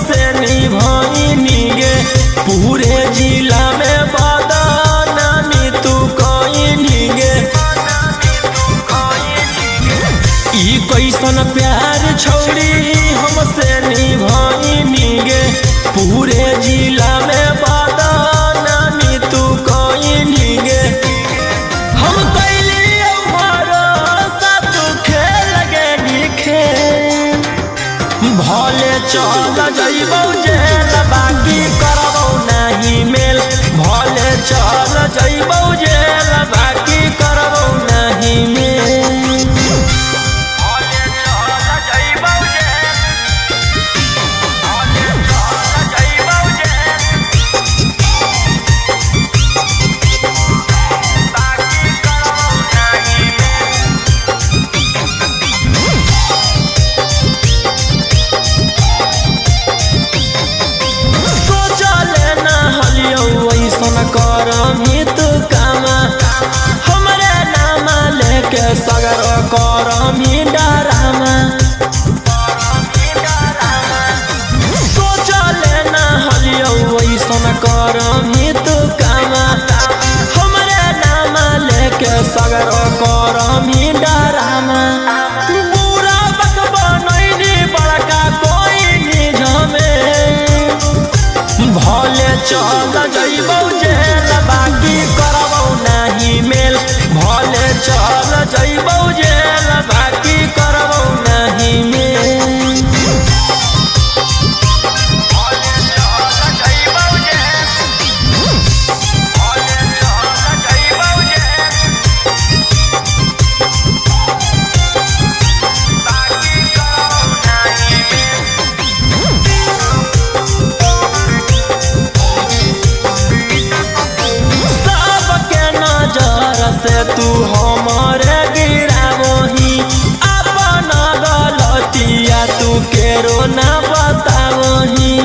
हमसे निभाइनी गे, पूरे जिला में बदनामी तू कइनी गे। ई कैसन प्यार छौड़ी हमसे निभाइनी गे, पूरे जिला में बदनामी तू कइनी गे। हम कैली भरोसा तू खेल गेली खेल, भले चल जइबौ जेल बाकी करबौ नहीं मेल, भले चल जइबौ जेल बाकी करबौ नहीं मेल। करमी तू कामा हमरे नाम लेके सगर करमी डरामा, सोचले न हलियो वैसन करमी तू कामा हमरे नाम लेके सगर करमी डरामा। बुरा बक बनैनी बड़का कोई निझमे, भले चल जइबौ जेल बाकी करबौ नहीं मेल, भले चल जइबौ जेल बाकी करबौ नहीं मेल। से तू हमारे गिरावही अपन गलतिया तू केरो ना बतावही,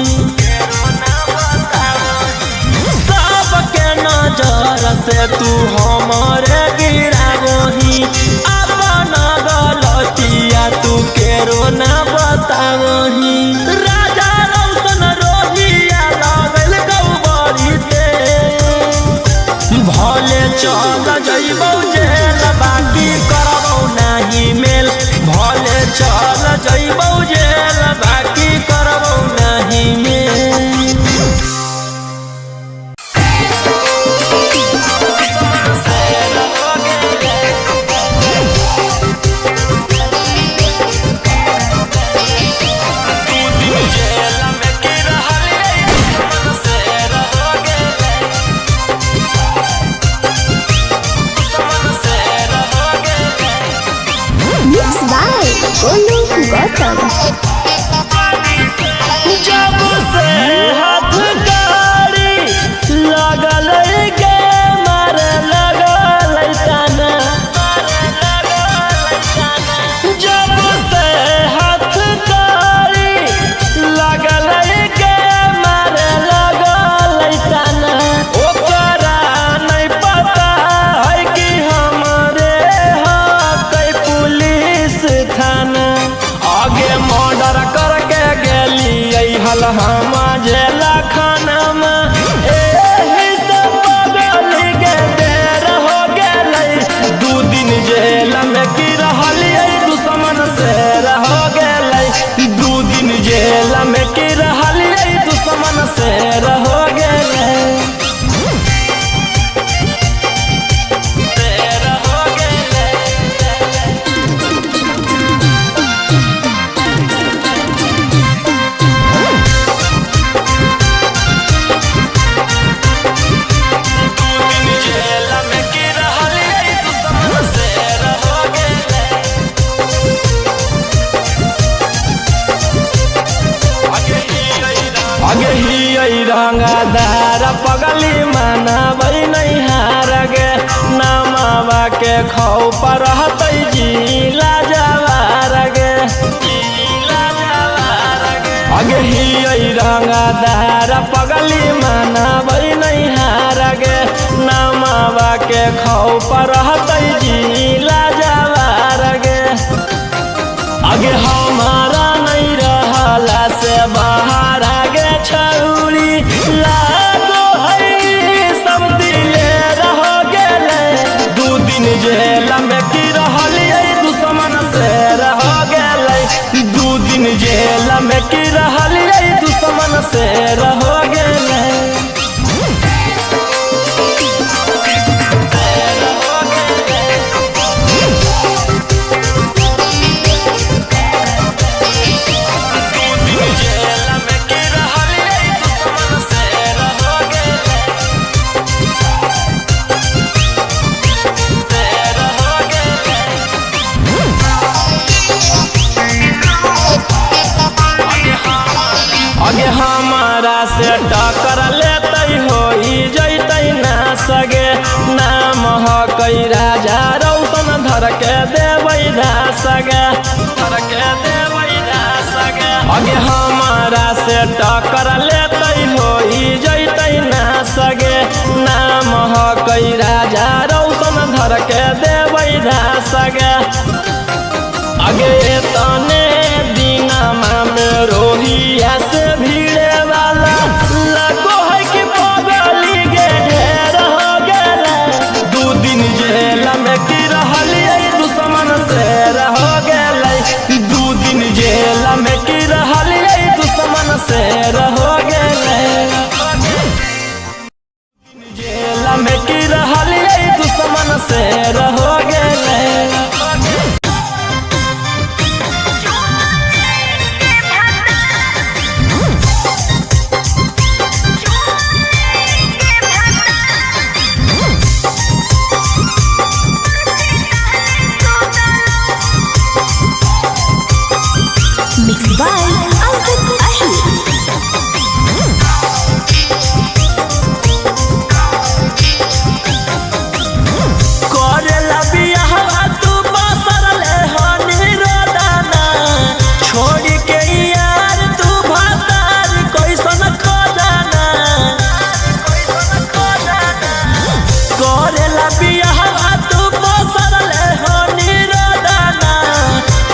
सबके नजर से तू हमारे गिरावही अपन गलतिया तू केरो ना बतावही। राजा रौशन रोहिया लागल गौबरी ते, भले चल जइबौ जेल बाकी करबौ नहीं मेल, भले चल जइबौ जेल बाकी करबौ नहीं मेल। गोलू गौतम जब से हाथ गाड़ी लगल गे मारे लगल ताना, जब से हाथ गाड़ी लगल गे मारे लगल ताना। ओकरा नहीं पता है कि हमरे हाथ पुलिस थाना, आगे मर्डर करके गेली हल हम जेला खाना में। एही से बगल के देर हो गेलै, 2 दिन जेल में की रहलियै दुश्मन से रह गेलै, 2 दिन जेल में की रहलियै दुश्मन से रह गेलै। रंगदार पगली मनाबै नहीं हार गे, नमावा के खौफ रहतै जिला जवार गे। अगे ही रंगदार पगली मनाबै नहीं हार गे, नमावा के खौफ रहतै जिला जवार गे। अगे हमारा नहीं रहला से बहारा से रहो गेले आगे हमारा से टक्कर लेते हो जैते ना सगे नाम हो कई राजा रौशन धर के देवै सगे धर के देवै सगे आगे हमारा से टक्कर लेते हो जैते ना सगे नाम हो कई राजा रौशन धर के देवै सगे आगे तने दीनामा में रोहिया से भीड़े वाला लगो है कि पगली गे ढेर हो गेले 2 दिन जेल में की रहलिए दुश्मन से रहो गेले 2 दिन जेल में की रहलिए दुश्मन से रहो गेले जेल में की रहलिए दुश्मन से रहो गेले Mixed by Alvin Ahir. करेला बियाहवा तू बसरले हनी रोदाना छोड़ के यार तू भातार कैसन खोदाना करेला बियाहवा तू बसरले हनी रोदाना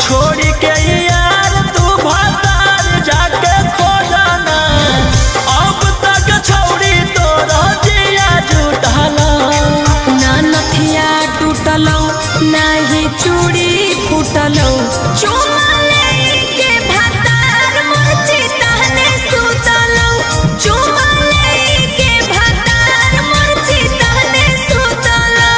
छोड़ के यार तू भातार जाके खोदाना अब तक छौड़ी तोरा जिया जुटाला ना नथिया टूटलौ नाही चूड़ी फूटलौ चुमा लेके भातार मोची तहने सुतलौ चुमा लेके भातार मोची तहने सुतलौ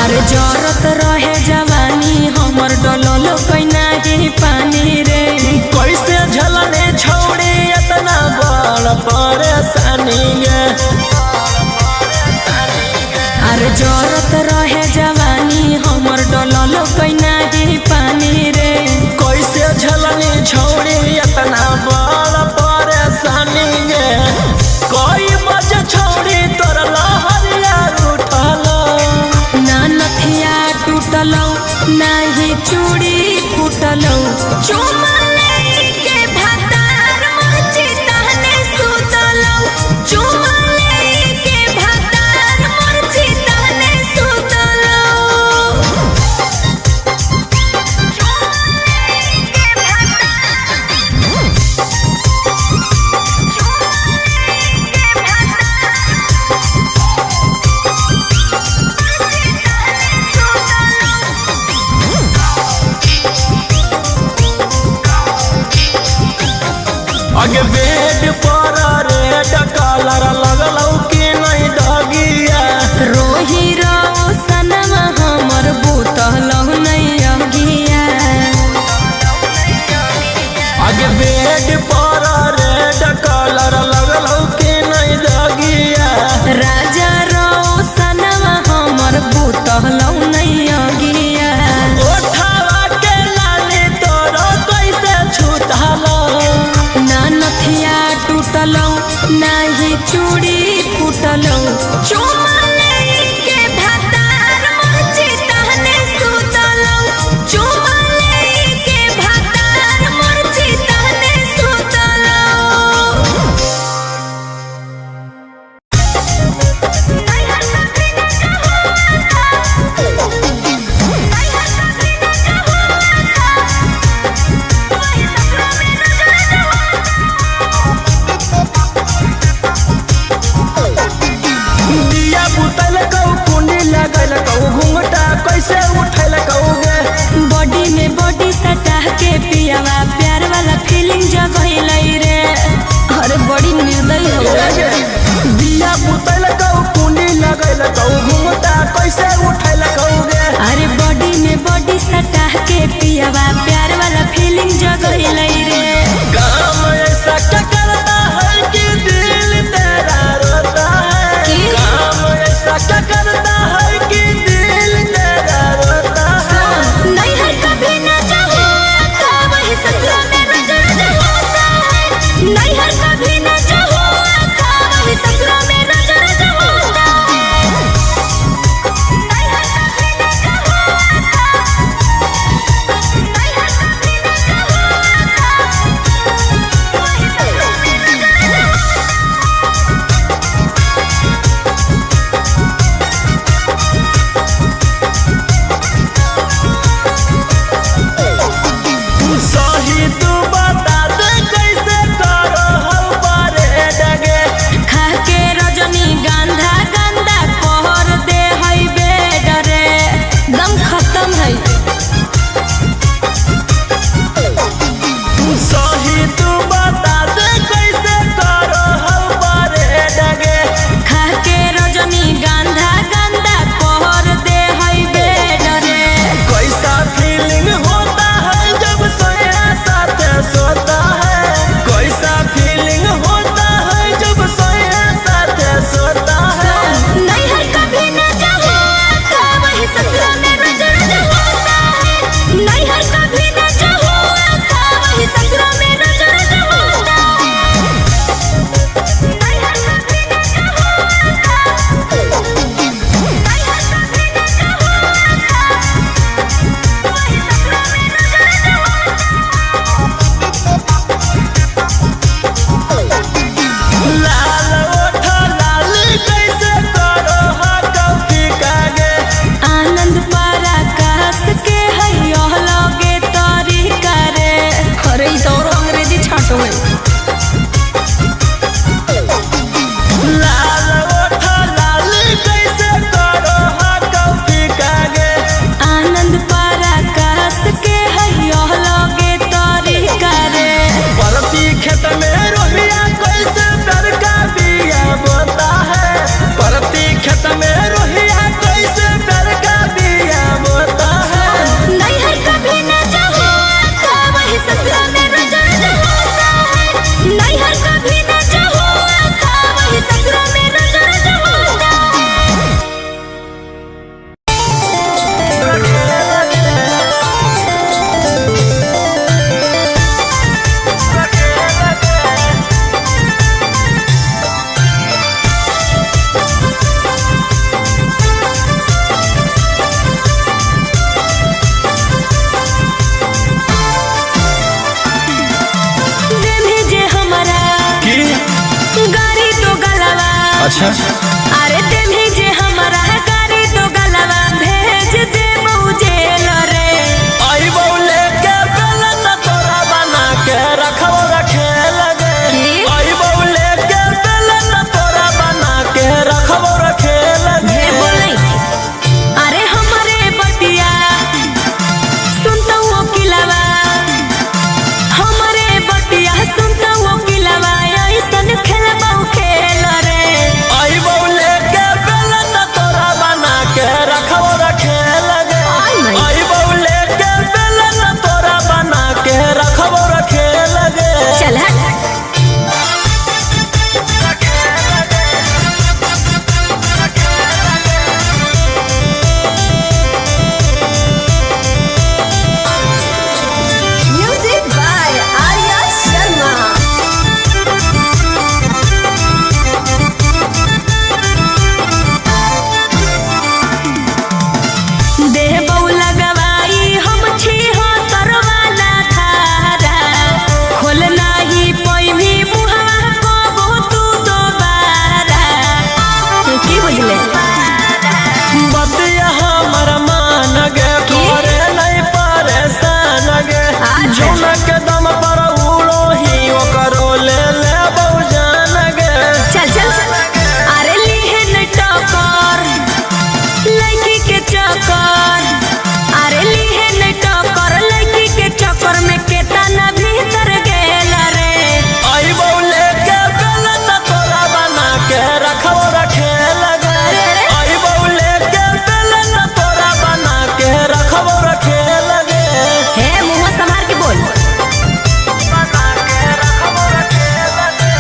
अरे जरत रहे जवानी हमर डलल कैना ही पानी रे कैसे झलने छौड़ी इतना बड़ परेशानी गे अरे जरत रहे जवानी हमर डलल कैना ही पानी रे कैसे झलने छौड़ी इतना बड़ परेशानी गे कोई बजे छौड़ी तोर लहरिया उठल ना नथिया टूटलौ नाही चूड़ी फूटलौ चुमा लेके भातार मोची तहने सुतलौ चुमा लेके भातार मोची तहने सुतलौ अच्छा अरे देवी जे हमारा गाड़ी तो गलवा भेज दे जेल रे। आई बौले के बेलन तोरा बना के रखो रखे लगे। आई बौले के बेलन तोरा बना के रखो रखे लगे। अरे हमारे बतिया सुनता वो किलावा, हमारे बतिया सुनता वो किलावा, ऐसन खेलबो खेल रे। आई बौले के बेलन तोरा बना के रखो रखे लगे। आई बौले के बेलन तोरा बना के रखो रखे लगे। चल म्यूजिक बाय आर्या शर्मा। देह बउला गवाई हम छी हो तरवाला थारा, खोल नाही पैभी मुहवा को तू दोबारा। की बुझले बतिया हमर मान गे करे नहीं परेशान गे। जौन के दम पर उड़ो ही ओकरो ले ले बहुजान गे। चल चल अरे लिहन टकर लड़की के चक्कर, अरे लिहन टकर लड़की के चक्कर में केतना भीतर गेल रे। आई बौले के बेलन तोरा बना के रखो रखे लगे। आई बौले के बेलन तोरा बना के रखो रखे लगे। हे मुंह संभाल के बोल। बना के रखो रखे लगे।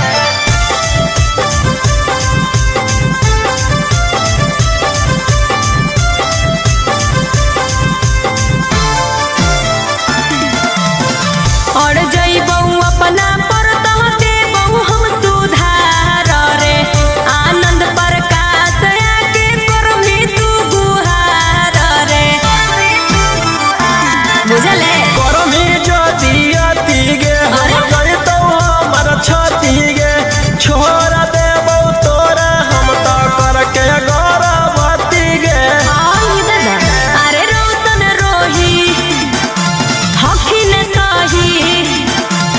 और जइबौ अपना पर तो देबौ हम सुधार रे। आनंद प्रकाश आके करमी तू गुहार रे। बुझले करमी ज्योति अति गे हम जइतौ हमर छति गे। छोरा देबौ तोरा हम तो करके गौरवती गे। अरे रोशन रोही हखिन सही,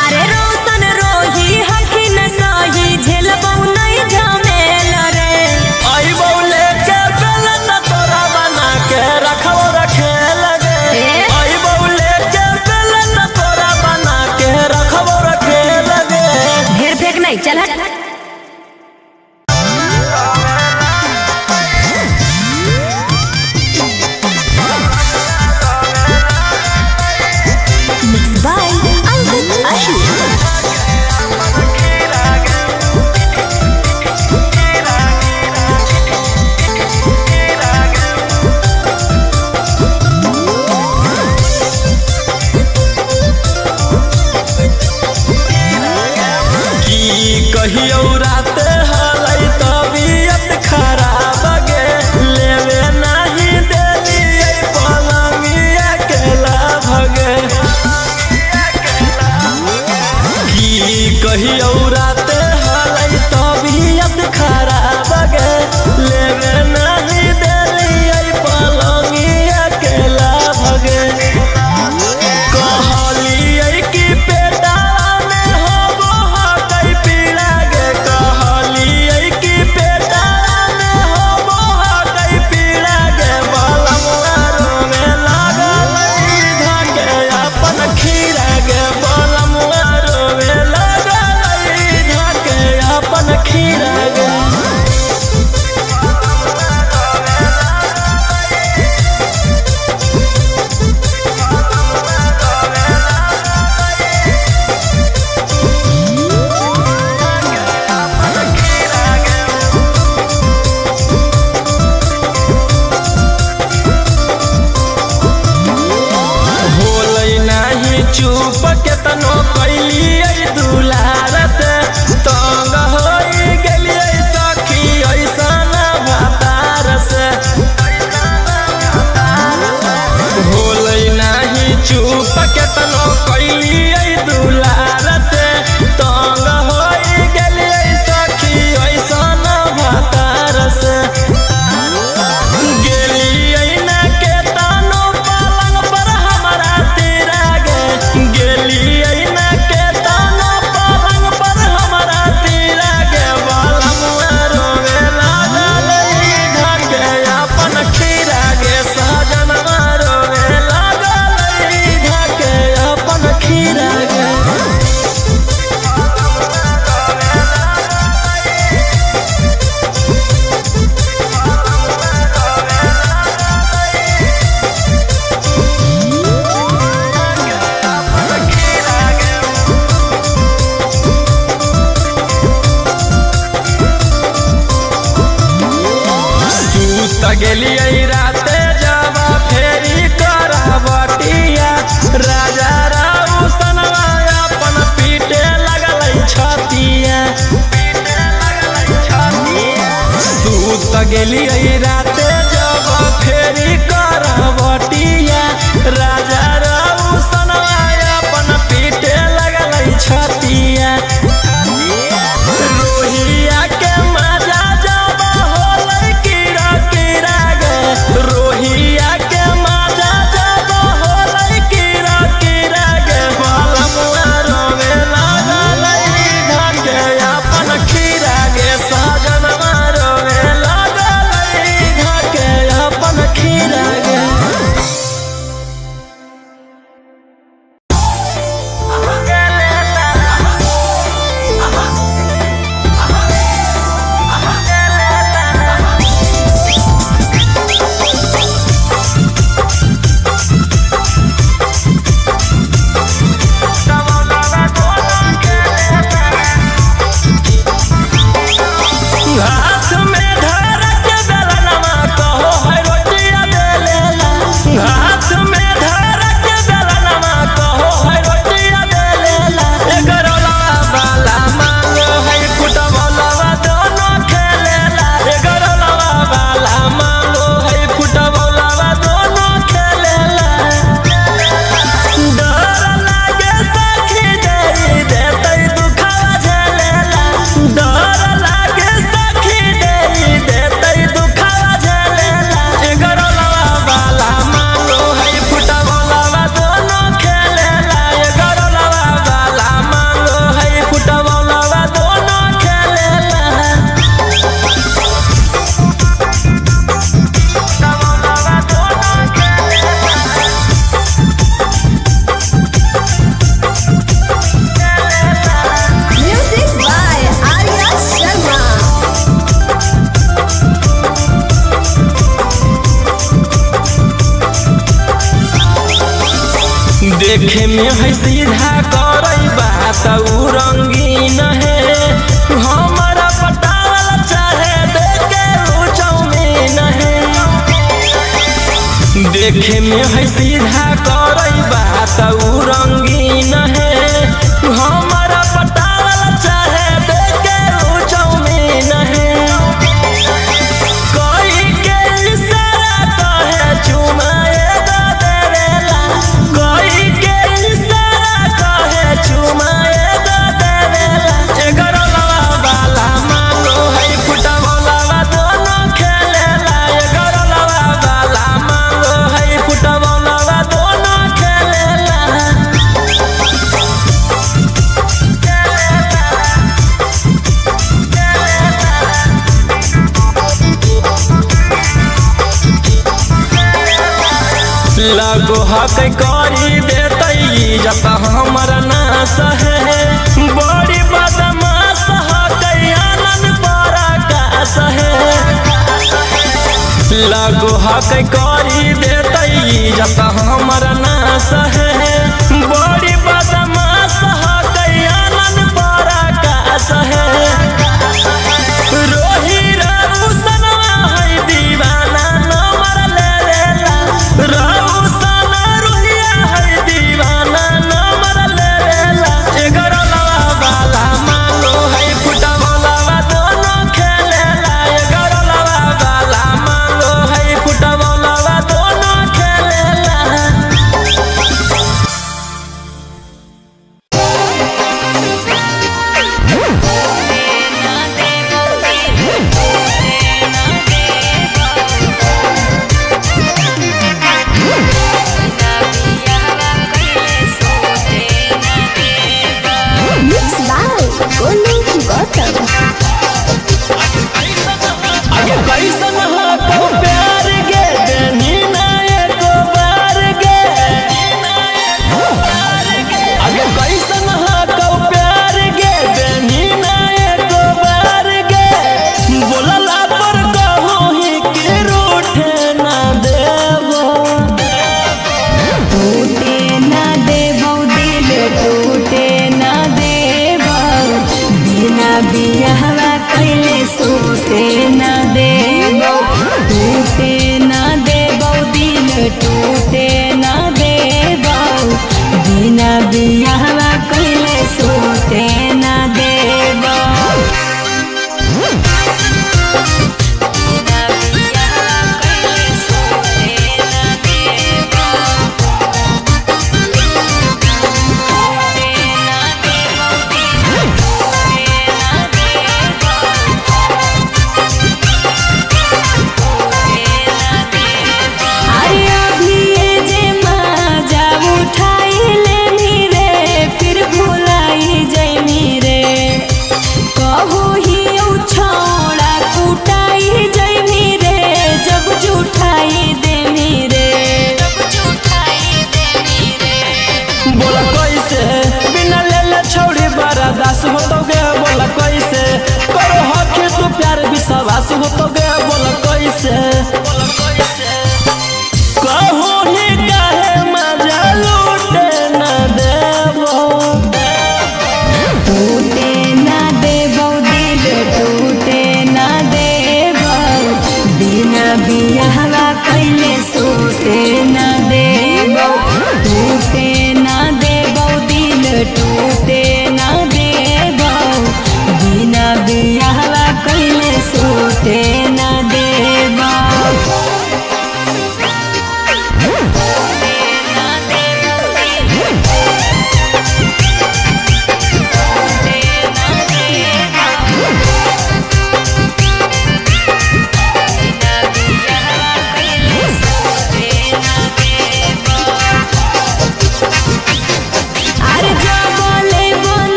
अरे रोशन रोही हखिन सही, झेलबौ नहीं झमेल रे। आई बौले के बेलन तोरा बना के रखो रखे लगे। आई बौले के बेलन तोरा बना के रखो रखे लगे। ढेर फेंक नहीं चल हट। Mixed by Angkat Ashur। की कहियो रात हलै तबियत खराब गे। लेवे नाही देली पलंगिया के लाभ गे। की कहियो रात हलै तबियत खराब गे। लेवे नाही देली पलंगिया के लाभ गे। कहलियै कि पेटावा में होबो हकै पीड़ा गे। कहलियै कि पेटावा में होबो हकै पीड़ा गे। बलमुआ रोवे लागलै धके अपन खीरा गे। बलमुआ रोवे लागलै धके अपन खीरा गे। होलै नाही चुप केतनो कैलियै दुलार से। तंग होई गेलियै सखी ऐसन भातार से। होलै नाही चुप केतनो कैलियै दुलार से। तंग होई गेलियै सखी ऐसन भातार गेली राते जब फेरी करवटिया राजा रउसनवा अपन पीटे लगल छतिया रोहिया के मजा जब होलै कीड़ा कीड़ा गे रोहिया के मजा जब होलै कीड़ा कीड़ा गे बलमुआ रोवे लगलै धके अपन खीरा गे सजनवा रोवे लगलै धके अपन खीरा गे हाथ में धर के बेलनवा कहो है रोटिया बेलेला हाथ में धर के बेलनवा कहो है रोटिया बेलेला एगरौला वाला मांगो है फुटबॉलवा दोनों खेलेला एगरौला वाला मांगो है फुटबॉलवा दोनों खेलेला डर लागे सखी देई देतै दुखवा झेलेला डर लागे सखी देई देतै दुखवा झेलेला एगरौला वाला मांगो है फुटबॉलवा दोनों खेलेला एगरौला वाला मांगो है फुटबॉलवा दोनों खेलेला Music by Arya Sharma. देखे में है सीधा करई बात उ रंगीन है हमारा पटावल चाहे देखे उ चौमीन है देखे में है सीधा करई बात उ रंगीन है हमारा पटावल चाहे देखे उ चौमीन है कोई के इशारा कहे चुमाए दो देवेला कोई के इशारा कहे चुमाए दो देवेला एगरौला वाला मांगो है फुटबॉलवा दोनों खेलेला एगरौला वाला मांगो है फुटबॉलवा दोनों खेलेला लगो हक करी देतई जब हमर नाश है बड़ी बदमाश हकई आनंद पराकाश है लगो हक करी देतई जब हमर नाश है बड़ी बदमाश हकई आनंद पराकाश है रोही रउसनवा है दीवाना नंबर ले लेला रउसन रोहिया है दीवाना नंबर ले लेला एगरौला वाला मांगो है फुटबॉलवा दोनों खेलेला एगरौला वाला मांगो है फुटबॉलवा दोनों खेलेला Mixed by Golu Gautam. आगे कैसन हो तो प्यार गे देनी ना एको बार गे आगे कैसन हो तो प्यार गे देनी ना एको बार गे बोलला पर कहूँ ही कि रूठे ना देवो टूटे ना देबो दिल टूटे ना देबो बिना बियाहवा कैले सोते ना देबो टूटे ना देबो दिल टूटे ना देबो बिना बियाहवा कैले सोते ना देबो बिना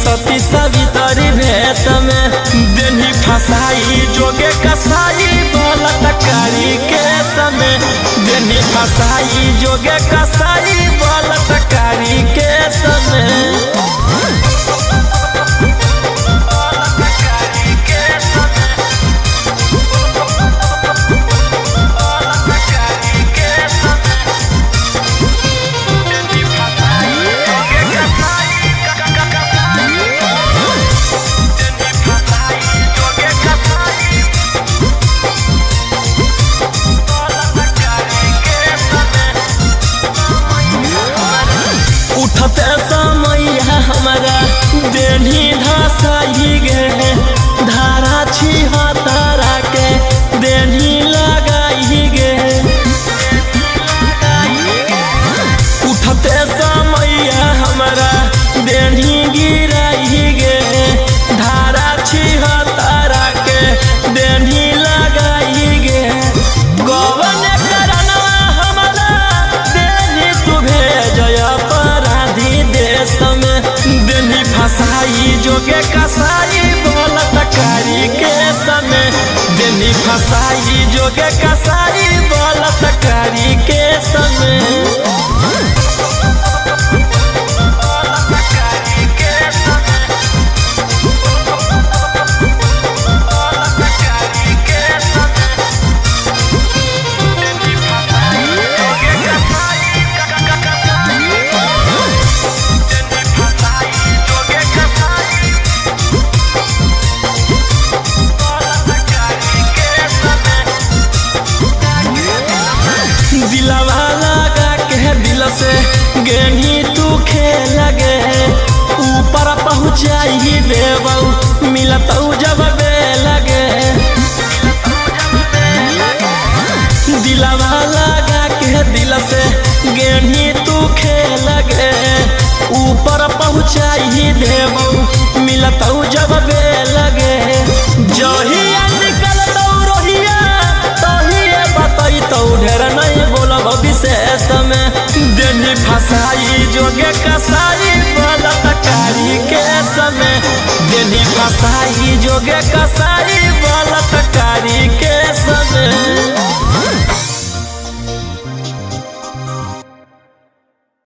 सती सवितरी भेष में देनी फसाई जोगे कसाई बलात्कारी के समय देनी फसाई जोगे कसाई बलात्कारी के समय। उठते समय हमारा देनी धसाई गे धारा छिहत्तरा के देनी लगाई गे। उठते समय हमारा देनी गिराई गे धारा छिहत्तरा के देनी लगाई गे। गवन करनवा हमारा देनी तू भेजया देनी फसाई जोगे कसाई बलात्कारी के समय देनी फसाई जोगे कसाई बलात्कारी के समय। दिलवा लगा के दिल से गेनी तू खेल गे ऊपर पहुँचाई देबऊ मिलत जब लगे। दिलवा लगा के दिल से गेनी तू खेल गे ऊपर पहुँचाई देबऊ मिलत जब लगे। जहिया निकल रोहिया तहिए बतई तो ढेर नहीं बोलब विशेष में देनी फसाई जोगे कसाई बलात्कारी के समय देनी फसाई जोगे कसाई बलात्कारी के समय।